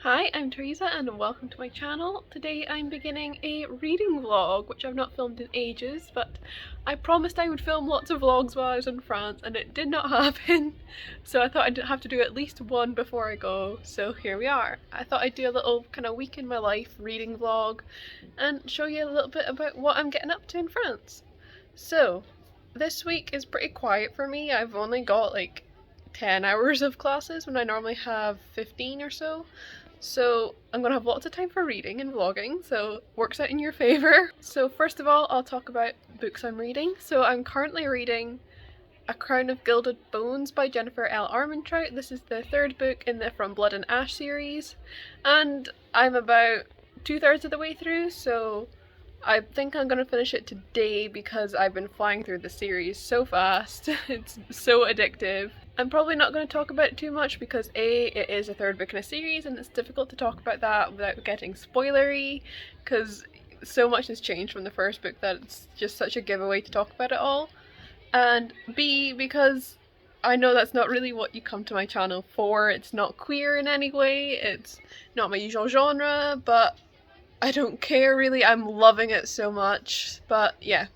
Hi, I'm Theresa and welcome to my channel. Today I'm beginning a reading vlog, which I've not filmed in ages, but I promised I would film lots of vlogs while I was in France and it did not happen. So I thought I'd have to do at least one before I go, so here we are. I thought I'd do a little kind of week in my life reading vlog and show you a little bit about what I'm getting up to in France. So, this week is pretty quiet for me. I've only got like 10 hours of classes when I normally have 15 or so. So I'm gonna have lots of time for reading and vlogging, so works out in your favour. So first of all, I'll talk about books I'm reading. So I'm currently reading A Crown of Gilded Bones by Jennifer L. Armentrout. This is the third book in the From Blood and Ash series, and I'm about 2/3 of the way through, so I think I'm gonna finish it today because I've been flying through the series so fast. It's so addictive. I'm probably not going to talk about it too much because A, it is a third book in a series and it's difficult to talk about that without getting spoilery because so much has changed from the first book that it's just such a giveaway to talk about it all. And B, because I know that's not really what you come to my channel for. It's not queer in any way, it's not my usual genre, but I don't care really. I'm loving it so much. But yeah,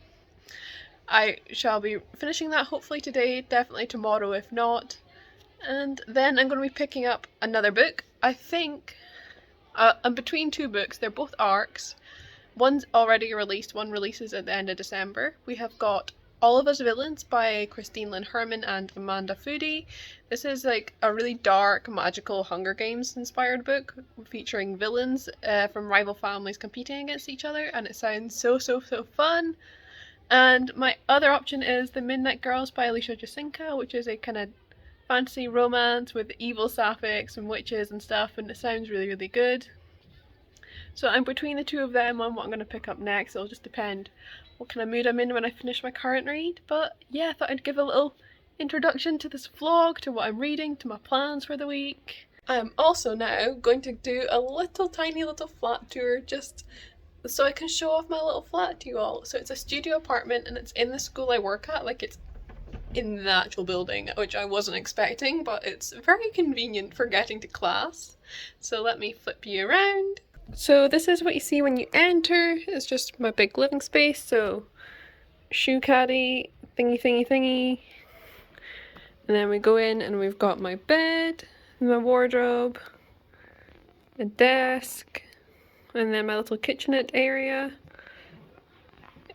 I shall be finishing that hopefully today, definitely tomorrow if not. And then I'm going to be picking up another book. I think I'm between two books. They're both arcs. One's already released, one releases at the end of December. We have got All of Us Villains by Christine Lynn Herman and Amanda Foody. This is like a really dark, magical Hunger Games inspired book featuring villains from rival families competing against each other, and it sounds so fun. And my other option is The Midnight Girls by Alicia Jasinka, which is a kind of fantasy romance with evil sapphics and witches and stuff, and it sounds really good. So I'm between the two of them on what I'm going to pick up next. It'll just depend what kind of mood I'm in when I finish my current read. But yeah, I thought I'd give a little introduction to this vlog, to what I'm reading, to my plans for the week. I'm also now going to do a tiny little flat tour just so I can show off my little flat to you all. So it's a studio apartment and it's in the school I work at, like it's in the actual building, which I wasn't expecting, but it's very convenient for getting to class. So let me flip you around. So this is what you see when you enter. It's just my big living space, so shoe caddy, thingy. And then we go in and we've got my bed, my wardrobe, a desk, and then my little kitchenette area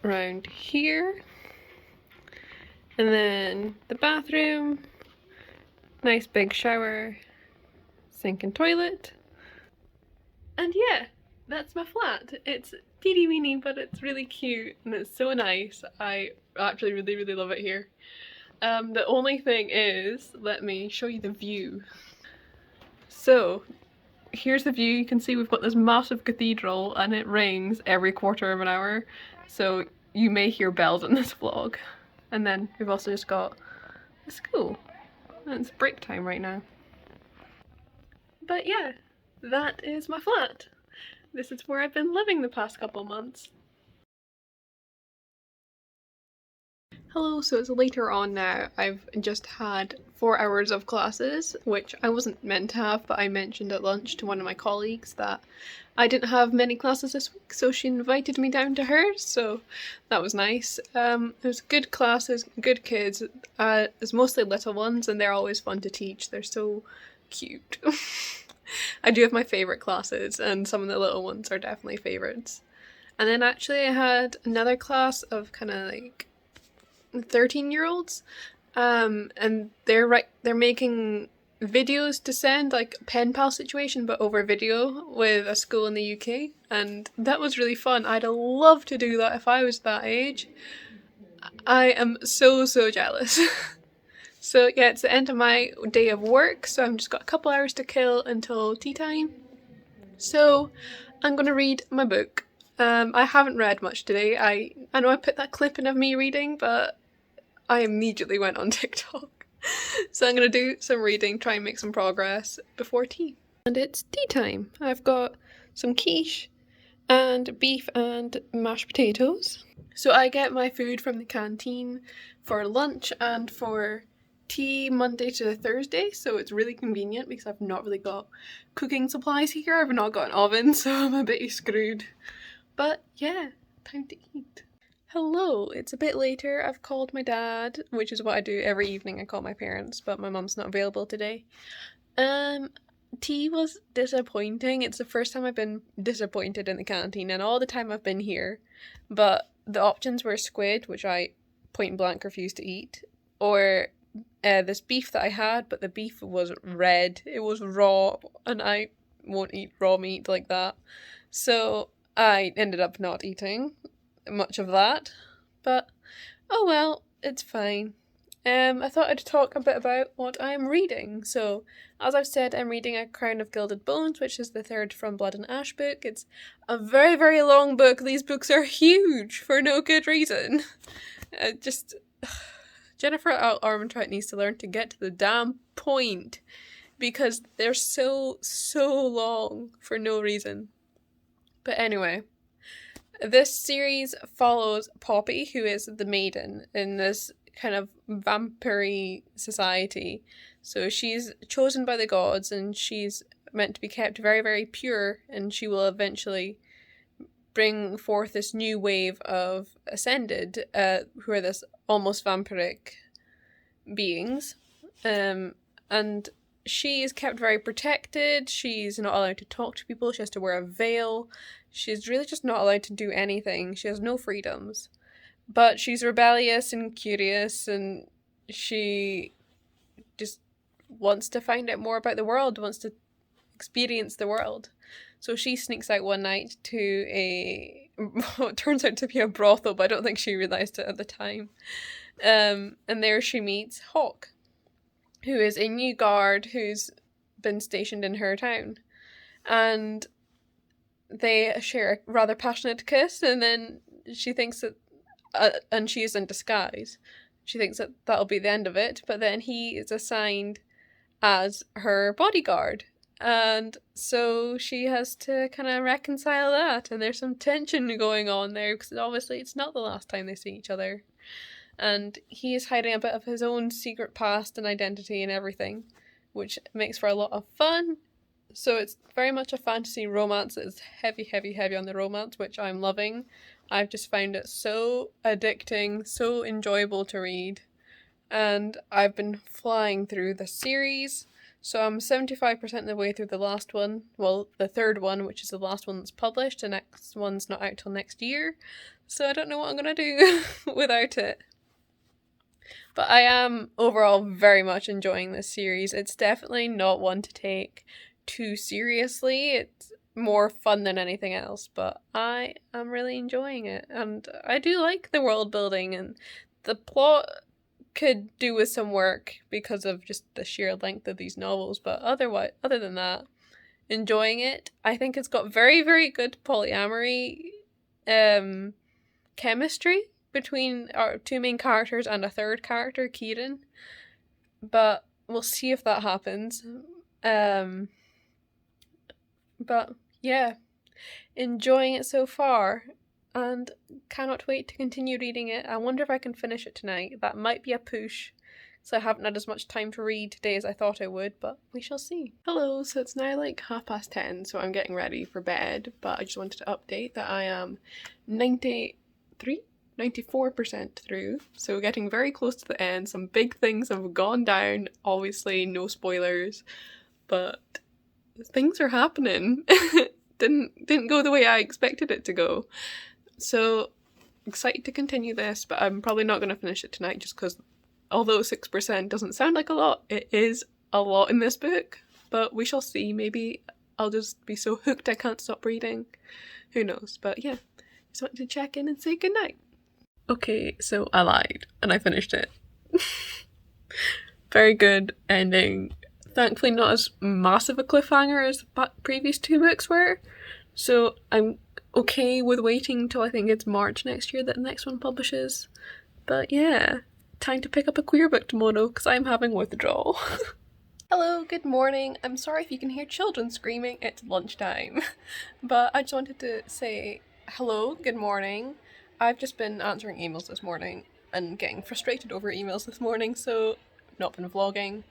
around here. And then the bathroom, nice big shower, sink and toilet. And yeah, that's my flat. It's teeny weeny, but it's really cute and it's so nice. I actually really love it here. The only thing is, let me show you the view. So here's the view. You can see we've got this massive cathedral and it rings every quarter of an hour, so you may hear bells in this vlog. And then we've also just got the school. And it's break time right now. But yeah, that is my flat. This is where I've been living the past couple months. Hello, so it's later on now. I've just had 4 hours of classes, which I wasn't meant to have, but I mentioned at lunch to one of my colleagues that I didn't have many classes this week, so she invited me down to hers, so that was nice. It was good classes, good kids. It's mostly little ones, and they're always fun to teach. They're so cute. I do have my favourite classes, and some of the little ones are definitely favourites. And then actually I had another class of kind of like 13-year-olds, and they're making videos to send, like a pen pal situation but over video with a school in the UK, and that was really fun. I'd love to do that if I was that age. I am so jealous. So yeah, it's the end of my day of work, so I've just got a couple hours to kill until tea time. So I'm gonna read my book. I haven't read much today. I know I put that clip in of me reading, but I immediately went on TikTok. So I'm going to do some reading, try and make some progress before tea. And it's tea time. I've got some quiche and beef and mashed potatoes. So I get my food from the canteen for lunch and for tea Monday to Thursday, so it's really convenient because I've not really got cooking supplies here. I've not got an oven, so I'm a bit screwed. But yeah, time to eat. Hello, it's a bit later. I've called my dad, which is what I do every evening. I call my parents, but my mum's not available today. Tea was disappointing. It's the first time I've been disappointed in the canteen and all the time I've been here. But the options were squid, which I point blank refused to eat, or this beef that I had, but the beef was red. It was raw, and I won't eat raw meat like that. So I ended up not eating much of that. But oh well, it's fine. I thought I'd talk a bit about what I'm reading. So, as I've said, I'm reading A Crown of Gilded Bones, which is the third From Blood and Ash book. It's a very, very long book. These books are huge for no good reason. Jennifer Armentrout needs to learn to get to the damn point because they're so long for no reason. But anyway, this series follows Poppy, who is the maiden in this kind of vampire society. So she's chosen by the gods and she's meant to be kept very, very pure, and she will eventually bring forth this new wave of Ascended, who are this almost vampiric beings. And she is kept very protected. She's not allowed to talk to people. She has to wear a veil. She's really just not allowed to do anything. She has no freedoms. But she's rebellious and curious, and she just wants to find out more about the world, wants to experience the world. So she sneaks out one night to what turns out to be a brothel, but I don't think she realised it at the time. And there she meets Hawk, who is a new guard who's been stationed in her town. And they share a rather passionate kiss, and then she thinks that and she is in disguise. She thinks that that'll be the end of it, but then he is assigned as her bodyguard. And so she has to kind of reconcile that, and there's some tension going on there, because obviously it's not the last time they see each other. And he is hiding a bit of his own secret past and identity and everything, which makes for a lot of fun. So it's very much a fantasy romance. It's heavy on the romance, which I'm loving. I've just found it so addicting, so enjoyable to read. And I've been flying through the series. So I'm 75% of the way through the last one. Well, the third one, which is the last one that's published. The next one's not out till next year. So I don't know what I'm going to do without it. But I am overall very much enjoying this series. It's definitely not one to take too seriously. It's more fun than anything else, but I am really enjoying it, and I do like the world building, and the plot could do with some work because of just the sheer length of these novels, but other than that, enjoying it. I think it's got very, very good polyamory chemistry between our two main characters and a third character, Kieran, but we'll see if that happens. But yeah, enjoying it so far and cannot wait to continue reading it. I wonder if I can finish it tonight. That might be a push, so I haven't had as much time to read today as I thought I would, but we shall see. Hello, so it's now like 10:30, so I'm getting ready for bed, but I just wanted to update that I am 94% through, so getting very close to the end. Some big things have gone down, obviously no spoilers, but things are happening. didn't go the way I expected it to go. So excited to continue this, but I'm probably not going to finish it tonight just because although 6% doesn't sound like a lot, it is a lot in this book. But we shall see. Maybe I'll just be so hooked I can't stop reading. Who knows? But yeah, just wanted to check in and say goodnight. Okay, so I lied and I finished it. Very good ending. Thankfully not as massive a cliffhanger as the previous two books were, so I'm okay with waiting until I think it's March next year that the next one publishes. But yeah, time to pick up a queer book tomorrow because I'm having withdrawal. Hello, good morning. I'm sorry if you can hear children screaming, it's lunchtime. But I just wanted to say hello, good morning. I've just been answering emails this morning and getting frustrated over emails this morning, so not been vlogging.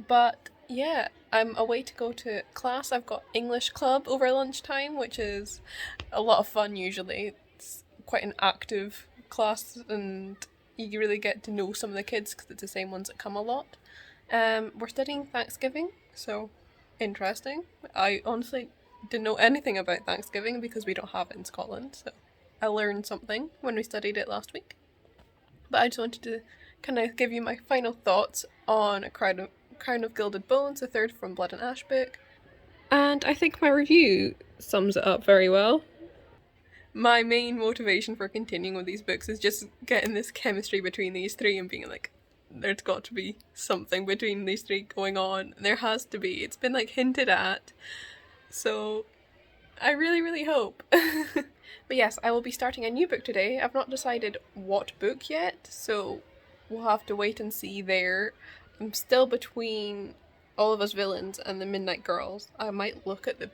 But yeah, I'm away to go to class. I've got English club over lunchtime, which is a lot of fun usually. It's quite an active class and you really get to know some of the kids because it's the same ones that come a lot. We're studying Thanksgiving, so interesting. I honestly didn't know anything about Thanksgiving because we don't have it in Scotland, so I learned something when we studied it last week. But I just wanted to kind of give you my final thoughts on A Crown of Gilded Bones, the third from Blood and Ash book. And I think my review sums it up very well. My main motivation for continuing with these books is just getting this chemistry between these three and being like, there's got to be something between these three going on. There has to be. It's been like hinted at. So I really, really hope. But yes, I will be starting a new book today. I've not decided what book yet, so we'll have to wait and see there. I'm still between All of Us Villains and The Midnight Girls. I might look at the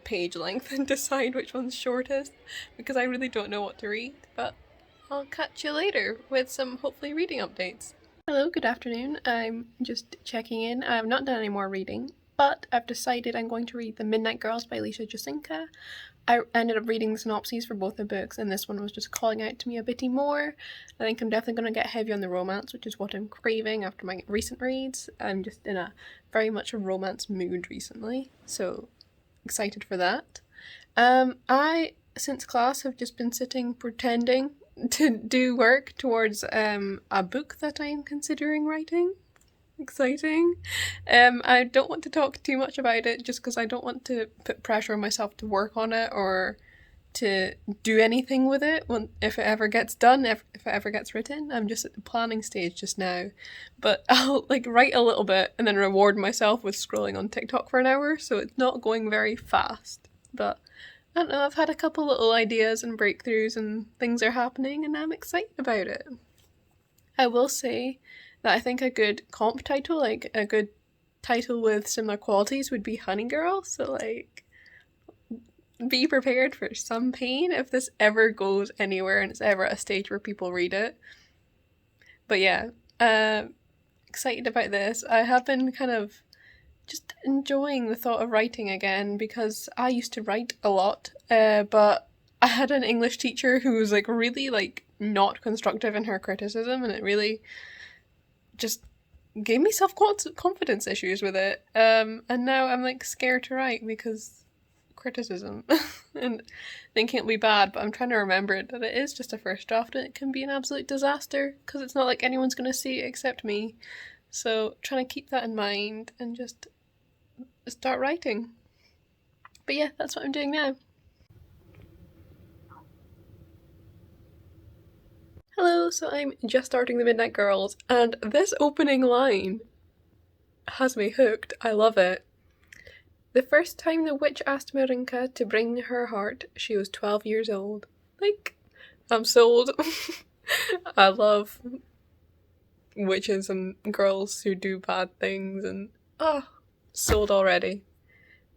page length and decide which one's shortest because I really don't know what to read, but I'll catch you later with some hopefully reading updates. Hello, good afternoon. I'm just checking in. I have not done any more reading, but I've decided I'm going to read The Midnight Girls by Alicia Jasinka. I ended up reading the synopses for both the books, and this one was just calling out to me a bit more. I think I'm definitely going to get heavy on the romance, which is what I'm craving after my recent reads. I'm just in a very much a romance mood recently, so excited for that. I, since class, have just been sitting pretending to do work towards a book that I am considering writing. Exciting. I don't want to talk too much about it just because I don't want to put pressure on myself to work on it or to do anything with it if it ever gets done, if it ever gets written. I'm just at the planning stage just now. But I'll like write a little bit and then reward myself with scrolling on TikTok for an hour, so it's not going very fast. But I don't know, I've had a couple little ideas and breakthroughs and things are happening and I'm excited about it. I will say that I think a good comp title, like a good title with similar qualities would be Honey Girl, so like be prepared for some pain if this ever goes anywhere and it's ever at a stage where people read it. But yeah, excited about this. I have been kind of just enjoying the thought of writing again because I used to write a lot, but I had an English teacher who was like really like not constructive in her criticism and it really just gave me self-confidence issues with it. And now I'm like scared to write because criticism and thinking it'll be bad, but I'm trying to remember that it is just a first draft and it can be an absolute disaster because it's not like anyone's going to see it except me. So trying to keep that in mind and just start writing. But yeah, that's what I'm doing now. Hello, so I'm just starting The Midnight Girls, and this opening line has me hooked. I love it. The first time the witch asked Marinka to bring her heart, she was 12 years old. Like, I'm sold. I love witches and girls who do bad things, and sold already.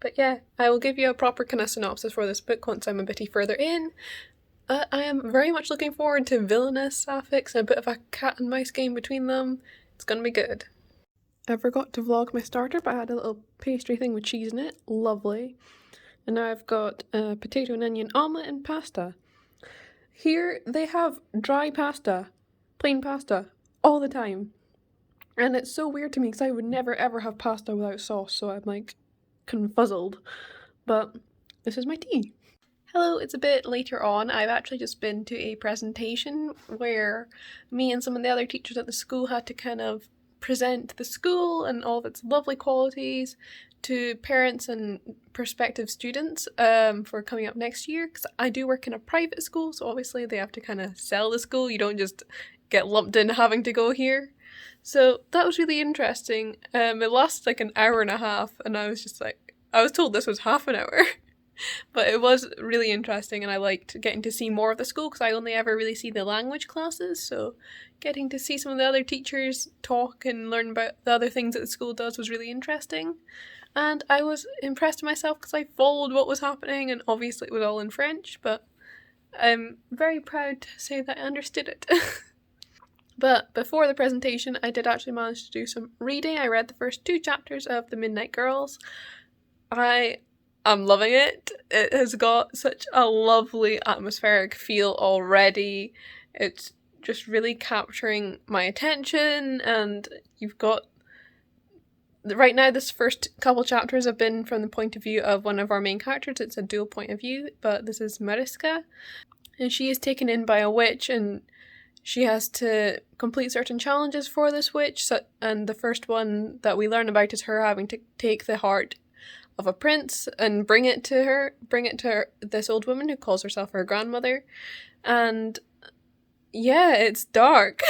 But yeah, I will give you a proper kind of synopsis for this book once I'm a bit further in. I am very much looking forward to villainous sapphics and a bit of a cat and mouse game between them. It's gonna be good. I forgot to vlog my starter, but I had a little pastry thing with cheese in it. Lovely. And now I've got a potato and onion omelette and pasta. Here they have dry pasta, plain pasta, all the time. And it's so weird to me because I would never ever have pasta without sauce, so I'm like confuzzled. But this is my tea. Hello, it's a bit later on. I've actually just been to a presentation where me and some of the other teachers at the school had to kind of present the school and all of its lovely qualities to parents and prospective students for coming up next year, because I do work in a private school, so obviously they have to kind of sell the school. You don't just get lumped in having to go here. So that was really interesting. It lasted like an hour and a half and I was just like, I was told this was half an hour. But it was really interesting and I liked getting to see more of the school because I only ever really see the language classes, so getting to see some of the other teachers talk and learn about the other things that the school does was really interesting. And I was impressed with myself because I followed what was happening and obviously it was all in French, but I'm very proud to say that I understood it. But before the presentation, I did actually manage to do some reading. I read the first 2 chapters of The Midnight Girls. I am loving it. It has got such a lovely atmospheric feel already. It's just really capturing my attention, and you've got... Right now, this first couple chapters have been from the point of view of one of our main characters. It's a dual point of view, but this is Mariska, and she is taken in by a witch, and she has to complete certain challenges for this witch, and the first one that we learn about is her having to take the heart of a prince and bring it to this old woman who calls herself her grandmother. And yeah, it's dark.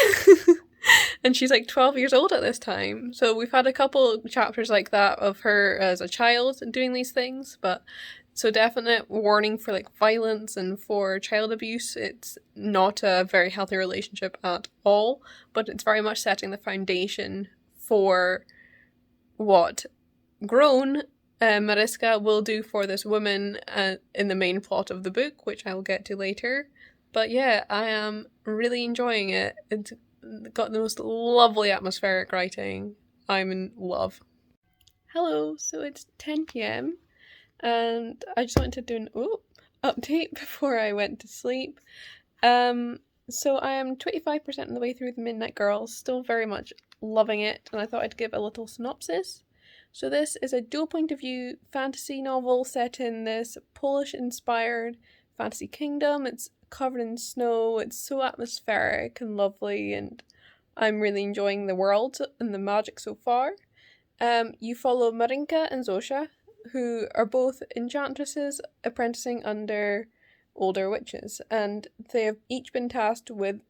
And she's like 12 years old at this time. So we've had a couple chapters like that of her as a child doing these things, but so definite warning for like violence and for child abuse. It's not a very healthy relationship at all, but it's very much setting the foundation for what grown Mariska will do for this woman in the main plot of the book, which I'll get to later. But yeah, I am really enjoying it. It's got the most lovely atmospheric writing. I'm in love. Hello, so it's 10 p.m. and I just wanted to do an update before I went to sleep. So I am 25% of the way through The Midnight Girls, still very much loving it, and I thought I'd give a little synopsis. So this is a dual point of view fantasy novel set in this Polish-inspired fantasy kingdom. It's covered in snow, it's so atmospheric and lovely, and I'm really enjoying the world and the magic so far. You follow Marinka and Zosia, who are both enchantresses apprenticing under older witches, and they have each been tasked with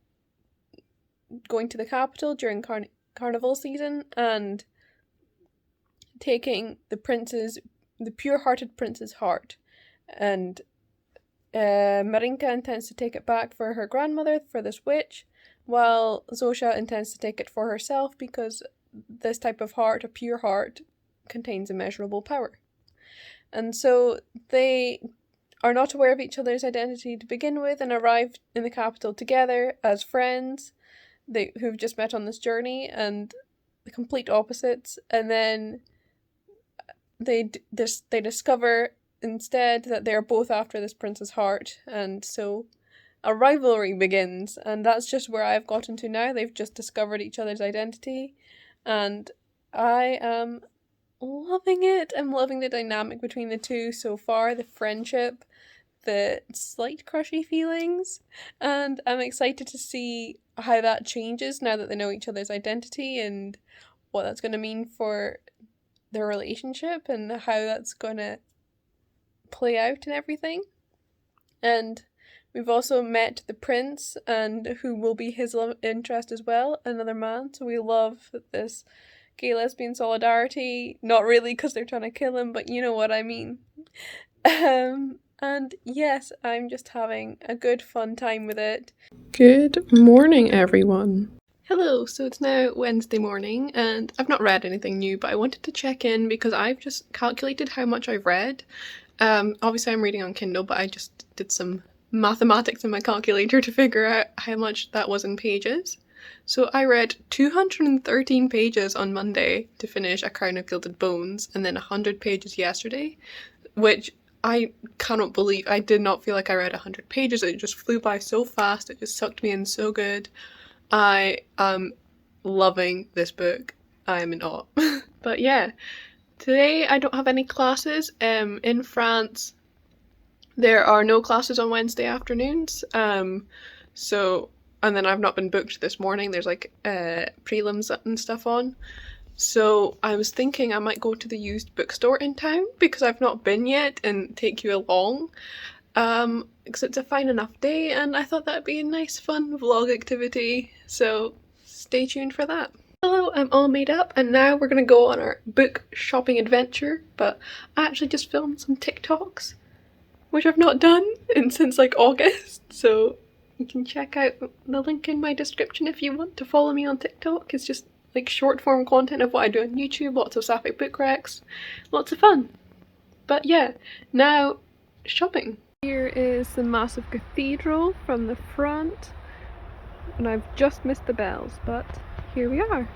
going to the capital during carnival season and taking the pure-hearted prince's heart. And Marinka intends to take it back for her grandmother, for this witch, while Zosia intends to take it for herself because this type of heart, a pure heart, contains immeasurable power. And so they are not aware of each other's identity to begin with and arrive in the capital together as friends who've just met on this journey, and the complete opposites. And then they discover instead that they're both after this prince's heart, and so a rivalry begins, and that's just where I've gotten to now. They've just discovered each other's identity, and I am loving it. I'm loving the dynamic between the two so far, the friendship, the slight crushy feelings, and I'm excited to see how that changes now that they know each other's identity and what that's going to mean for their relationship and how that's going to play out and everything. And we've also met the prince, and who will be his love interest as well, another man. So we love this gay lesbian solidarity. Not really because they're trying to kill him, but you know what I mean. And yes, I'm just having a good fun time with it. Good morning, everyone. Hello, so it's now Wednesday morning, and I've not read anything new, but I wanted to check in because I've just calculated how much I've read. Obviously I'm reading on Kindle, but I just did some mathematics in my calculator to figure out how much that was in pages. So I read 213 pages on Monday to finish A Crown of Gilded Bones, and then 100 pages yesterday, which I cannot believe. I did not feel like I read 100 pages. It just flew by so fast. It just sucked me in so good. I am loving this book. I am in awe. But yeah, today I don't have any classes. In France, there are no classes on Wednesday afternoons. And then I've not been booked this morning. There's like prelims and stuff on. So I was thinking I might go to the used bookstore in town because I've not been yet and take you along. Because it's a fine enough day, and I thought that'd be a nice fun vlog activity. So stay tuned for that. Hello, I'm all made up, and now we're gonna go on our book shopping adventure. But I actually just filmed some TikToks, which I've not done since like August. So you can check out the link in my description if you want to follow me on TikTok. It's just like short form content of what I do on YouTube, lots of sapphic book recs, lots of fun. But yeah, now shopping. Here is the massive cathedral from the front. and I've just missed the bells, but here we are.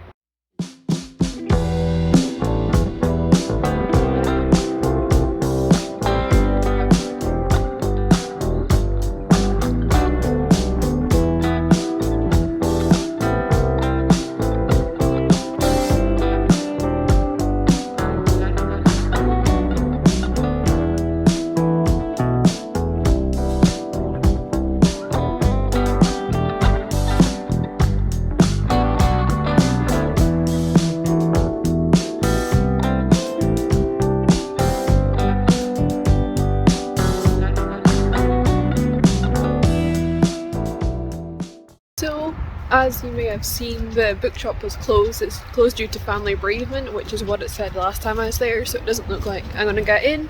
So, as you may have seen, the bookshop was closed. It's closed due to family bereavement, which is what it said last time I was there, so it doesn't look like I'm gonna get in.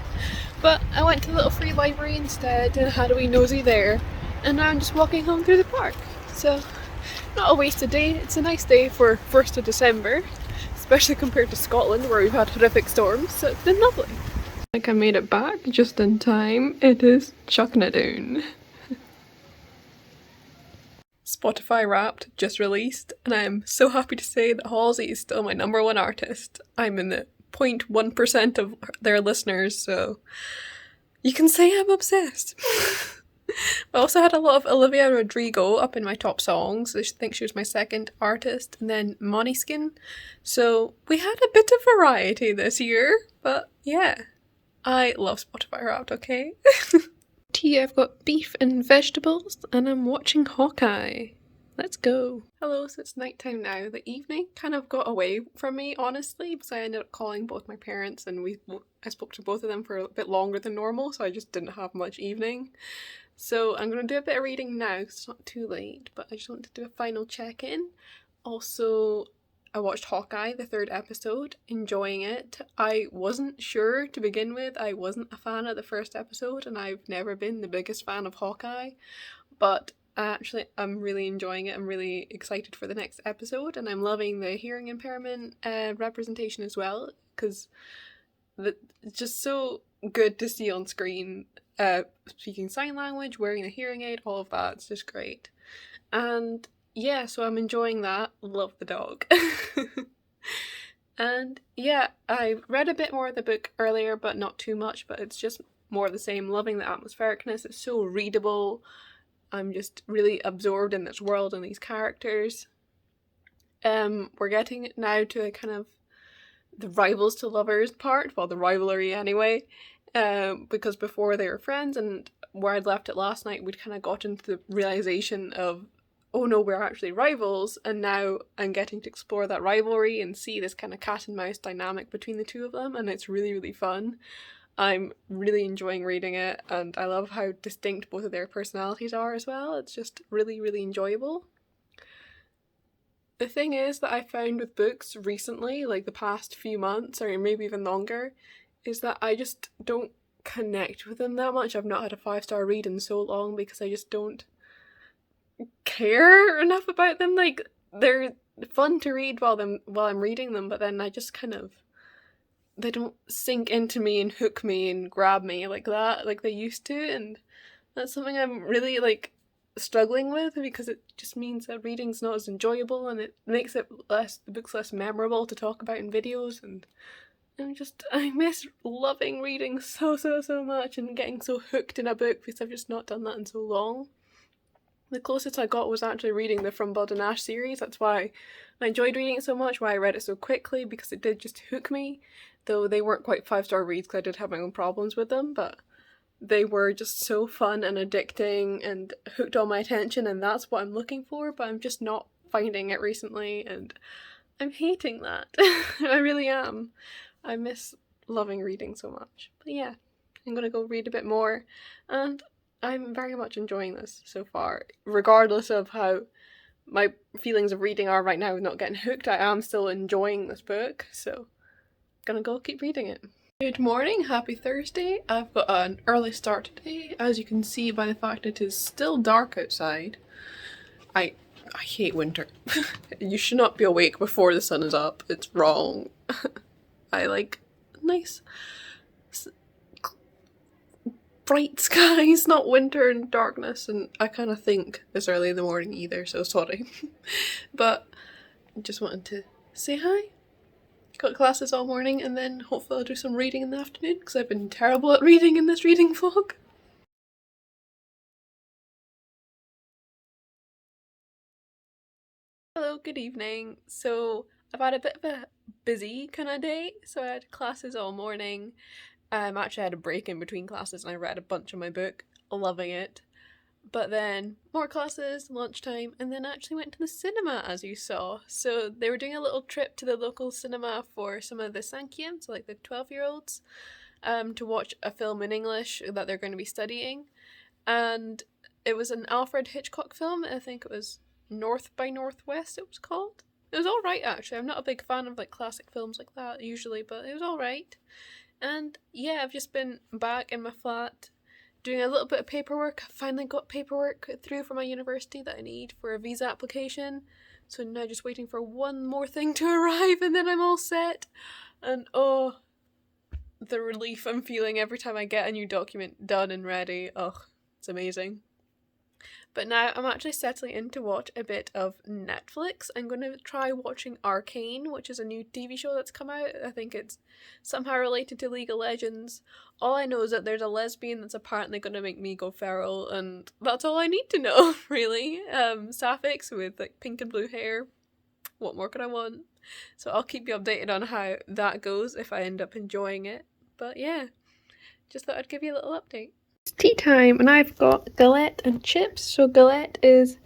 But I went to the little free library instead and had a wee nosy there, and now I'm just walking home through the park. So, not a wasted day. It's a nice day for 1st of December, especially compared to Scotland where we've had horrific storms, so it's been lovely. Like I made it back just in time. It is chucking it down. Spotify Wrapped just released, and I'm so happy to say that Halsey is still my #1 artist. I'm in the 0.1% of their listeners, so you can say I'm obsessed. I also had a lot of Olivia Rodrigo up in my top songs. I think she was my second artist, and then Måneskin. So we had a bit of variety this year, but yeah, I love Spotify Wrapped, okay? Tea, I've got beef and vegetables, and I'm watching Hawkeye. Let's go. Hello, so it's nighttime now. The evening kind of got away from me, honestly, because I ended up calling both my parents, and I spoke to both of them for a bit longer than normal, so I just didn't have much evening. So I'm going to do a bit of reading now, because it's not too late, but I just wanted to do a final check-in. Also, I watched Hawkeye, the 3rd episode, enjoying it. I wasn't sure to begin with. I wasn't a fan of the 1st episode, and I've never been the biggest fan of Hawkeye, but I'm really enjoying it. I'm really excited for the next episode, and I'm loving the hearing impairment representation as well, because it's just so good to see on screen, speaking sign language, wearing a hearing aid, all of that. It's just great. And yeah, so I'm enjoying that. Love the dog. And yeah, I read a bit more of the book earlier, but not too much, but it's just more of the same. Loving the atmosphericness. It's so readable. I'm just really absorbed in this world and these characters. We're getting now to a kind of the rivals to lovers part, well, the rivalry anyway, because before they were friends, and where I'd left it last night, we'd kind of got into the realization of, oh no, we're actually rivals, and now I'm getting to explore that rivalry and see this kind of cat and mouse dynamic between the two of them, and it's really, really fun. I'm really enjoying reading it, and I love how distinct both of their personalities are as well. It's just really, really enjoyable. The thing is that I found with books recently, like the past few months, or maybe even longer, is that I just don't connect with them that much. I've not had a 5-star read in so long because I just don't care enough about them. Like, they're fun to read while I'm reading them, but then I just kind of, they don't sink into me and hook me and grab me like that, like they used to, and that's something I'm really like struggling with, because it just means that reading's not as enjoyable, and it makes the books less memorable to talk about in videos, and I miss loving reading so much and getting so hooked in a book, because I've just not done that in so long. The closest I got was actually reading the From Blood and Ash series. That's why I enjoyed reading it so much, why I read it so quickly, because it did just hook me. Though they weren't quite 5-star reads, because I did have my own problems with them, but they were just so fun and addicting and hooked all my attention, and that's what I'm looking for, but I'm just not finding it recently, and I'm hating that. I really am. I miss loving reading so much. But yeah, I'm gonna go read a bit more, and I'm very much enjoying this so far. Regardless of how my feelings of reading are right now, not getting hooked, I am still enjoying this book, so gonna go keep reading it. Good morning, happy Thursday. I've got an early start today, as you can see by the fact it is still dark outside. I hate winter. You should not be awake before the sun is up. It's wrong. I like nice bright skies, not winter and darkness, and I kind of think it's early in the morning either, so sorry. But I just wanted to say hi. Got classes all morning, and then hopefully I'll do some reading in the afternoon because I've been terrible at reading in this reading vlog. Hello, good evening. So I've had a bit of a busy kind of day, so I had classes all morning. Actually had a break in between classes and I read a bunch of my book, loving it. But then more classes, lunchtime, and then actually went to the cinema, as you saw. So they were doing a little trip to the local cinema for some of the Sankiem, so like the 12-year-olds, to watch a film in English that they're going to be studying. And it was an Alfred Hitchcock film. I think it was North by Northwest it was called. It was alright actually. I'm not a big fan of like classic films like that usually, but it was alright. And yeah, I've just been back in my flat doing a little bit of paperwork. I finally got paperwork through from my university that I need for a visa application. So now just waiting for one more thing to arrive and then I'm all set. And oh, the relief I'm feeling every time I get a new document done and ready. Oh, it's amazing. But now I'm actually settling in to watch a bit of Netflix. I'm going to try watching Arcane, which is a new TV show that's come out. I think it's somehow related to League of Legends. All I know is that there's a lesbian that's apparently going to make me go feral, and that's all I need to know, really. Sapphics with like pink and blue hair. What more could I want? So I'll keep you updated on how that goes if I end up enjoying it. But yeah, just thought I'd give you a little update. It's tea time and I've got galette and chips. So galette is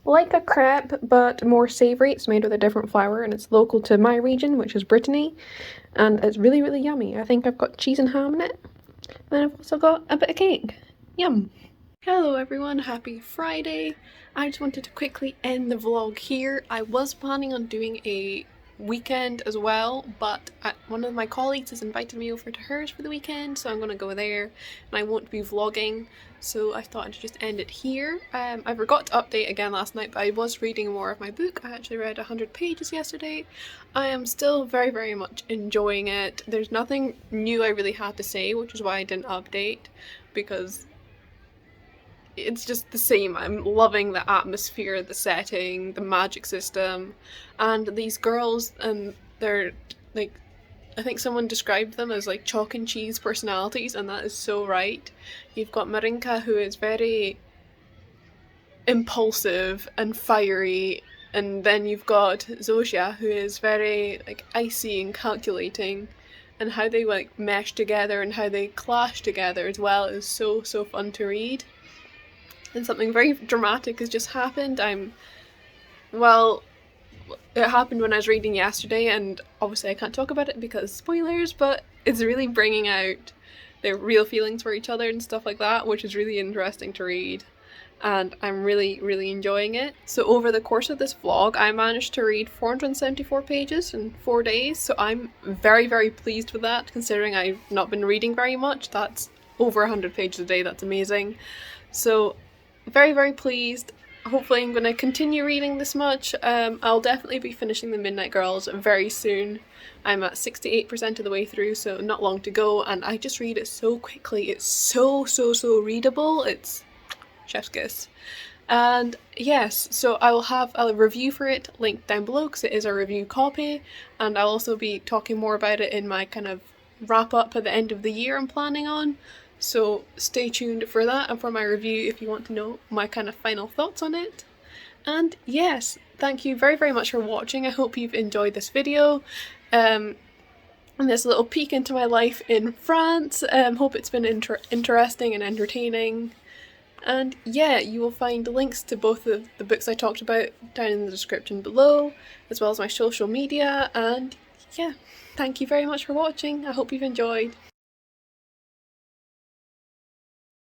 like a crepe but more savoury. It's made with a different flour and it's local to my region, which is Brittany, and it's really really yummy. I think I've got cheese and ham in it, and I've also got a bit of cake. Yum! Hello everyone, happy Friday. I just wanted to quickly end the vlog here. I was planning on doing a weekend as well, but one of my colleagues has invited me over to hers for the weekend, so I'm gonna go there and I won't be vlogging, so I thought I'd just end it here. I forgot to update again last night, but I was reading more of my book. I actually read 100 pages yesterday. I am still very very much enjoying it. There's nothing new I really had to say, which is why I didn't update, because it's just the same. I'm loving the atmosphere, the setting, the magic system, and these girls, and they're like, I think someone described them as like chalk and cheese personalities, and that is so right. You've got Marinka, who is very impulsive and fiery, and then you've got Zosia, who is very like icy and calculating, and how they like mesh together and how they clash together as well is so fun to read. And something very dramatic has just happened. Well, it happened when I was reading yesterday, and obviously I can't talk about it because spoilers, but it's really bringing out their real feelings for each other and stuff like that, which is really interesting to read. And I'm really really enjoying it. So over the course of this vlog, I managed to read 474 pages in 4 days, so I'm very very pleased with that, considering I've not been reading very much. That's over 100 pages a day, that's amazing. So very very pleased. Hopefully I'm going to continue reading this much. I'll definitely be finishing the Midnight Girls very soon. I'm at 68% of the way through, so not long to go, and I just read it so quickly. It's so readable. It's chef's kiss. And yes, so I will have a review for it linked down below because it is a review copy, and I'll also be talking more about it in my kind of wrap up at the end of the year I'm planning on. So stay tuned for that and for my review if you want to know my kind of final thoughts on it. And yes, thank you very very much for watching. I hope you've enjoyed this video. And this little peek into my life in France. Hope it's been interesting and entertaining. And yeah, you will find links to both of the books I talked about down in the description below, as well as my social media. And yeah, thank you very much for watching. I hope you've enjoyed.